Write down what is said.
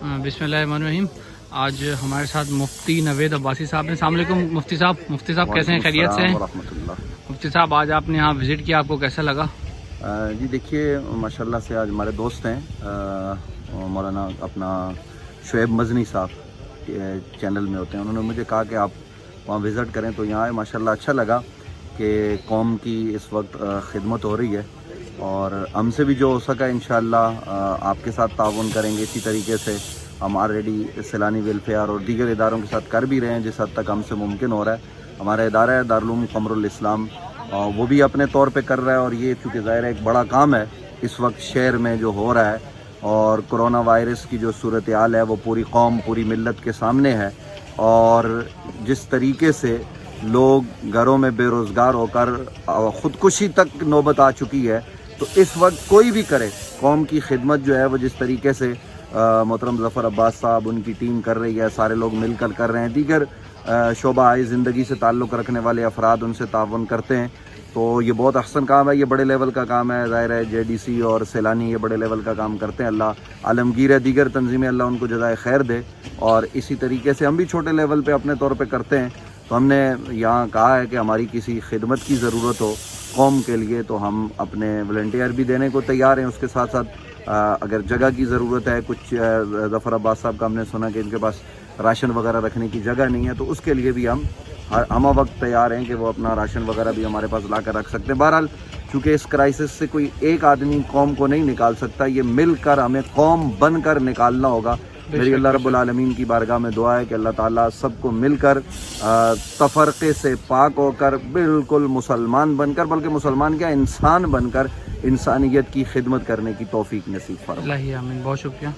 बिस्मिल्लाहिर्रहमानिर्रहीम। आज हमारे साथ मुफ्ती नवेद अब्बासी साहब हैं। अस्सलाम वालेकुम मुफ्ती साहब कैसे हैं, खैरियत से हैं? मुफ्ती साहब आज आपने यहाँ विज़िट किया, आपको कैसा लगा? जी देखिए, माशाल्लाह से आज हमारे दोस्त हैं मौलाना अपना शुएब मजनी साहब चैनल में होते हैं। उन्होंने मुझे कहा कि आप वहाँ विज़िट करें, तो यहाँ आए। माशाल्लाह अच्छा लगा कि कौम की इस वक्त खिदमत हो रही है और हमसे भी जो हो सका इंशाअल्लाह आपके साथ ताउन करेंगे। इसी तरीके से हम ऑलरेडी सैलानी वेलफेयर और दीगर इदारों के साथ कर भी रहे हैं जिस हद तक हमसे मुमकिन हो रहा है। हमारा इदारा है दारुल उलूम क़मरुल इस्लाम, वो भी अपने तौर पे कर रहा है और ये चूँकि ज़ाहिर है एक बड़ा काम है इस वक्त शहर में जो हो रहा है और कोरोना वायरस की जो सूरत हाल है वो पूरी कौम पूरी मिल्लत के सामने है। और जिस तरीके से लोग घरों में बेरोज़गार होकर ख़ुदकुशी तक नौबत आ चुकी है, तो इस वक्त कोई भी करे कौम की खिदमत जो है वो जिस तरीके से मोहतरम ज़फ़र अब्बास साहब उनकी टीम कर रही है, सारे लोग मिलकर कर रहे हैं, दीगर शोबा ज़िंदगी से ताल्लुक़ रखने वाले अफराद उनसे ताउन करते हैं, तो ये बहुत अहसन काम है। ये बड़े लेवल का काम है। ज़ाहिर है JDC और सैलानी ये बड़े लेवल का काम करते हैं। अल्लाह आलमगीर है, दीगर तंजीमें अल्लाह उनको जज़ाए खैर दे। और इसी तरीके से हम भी छोटे लेवल पे अपने तौर पे करते हैं। तो हमने यहाँ कहा है कि हमारी किसी खिदमत की ज़रूरत हो कौम के लिए तो हम अपने वॉलंटियर भी देने को तैयार हैं। उसके साथ साथ अगर जगह की ज़रूरत है, कुछ ज़फ़र अब्बास साहब का हमने सुना कि इनके पास राशन वगैरह रखने की जगह नहीं है, तो उसके लिए भी हम वक्त तैयार हैं कि वो अपना राशन वगैरह भी हमारे पास ला कर रख सकते हैं। बहरहाल चूँकि इस क्राइसिस से कोई एक आदमी कौम को नहीं निकाल सकता, ये मिलकर हमें कौम बनकर निकालना होगा। मेरी अल्लाह रब्बुल आलमीन की बारगाह में दुआ है कि अल्लाह ताला सबको मिलकर तफरक़े से पाक होकर बिल्कुल मुसलमान बनकर, बल्कि मुसलमान क्या इंसान बनकर इंसानियत की खिदमत करने की तौफीक नसीब फरमाए। आमीन। बहुत शुक्रिया।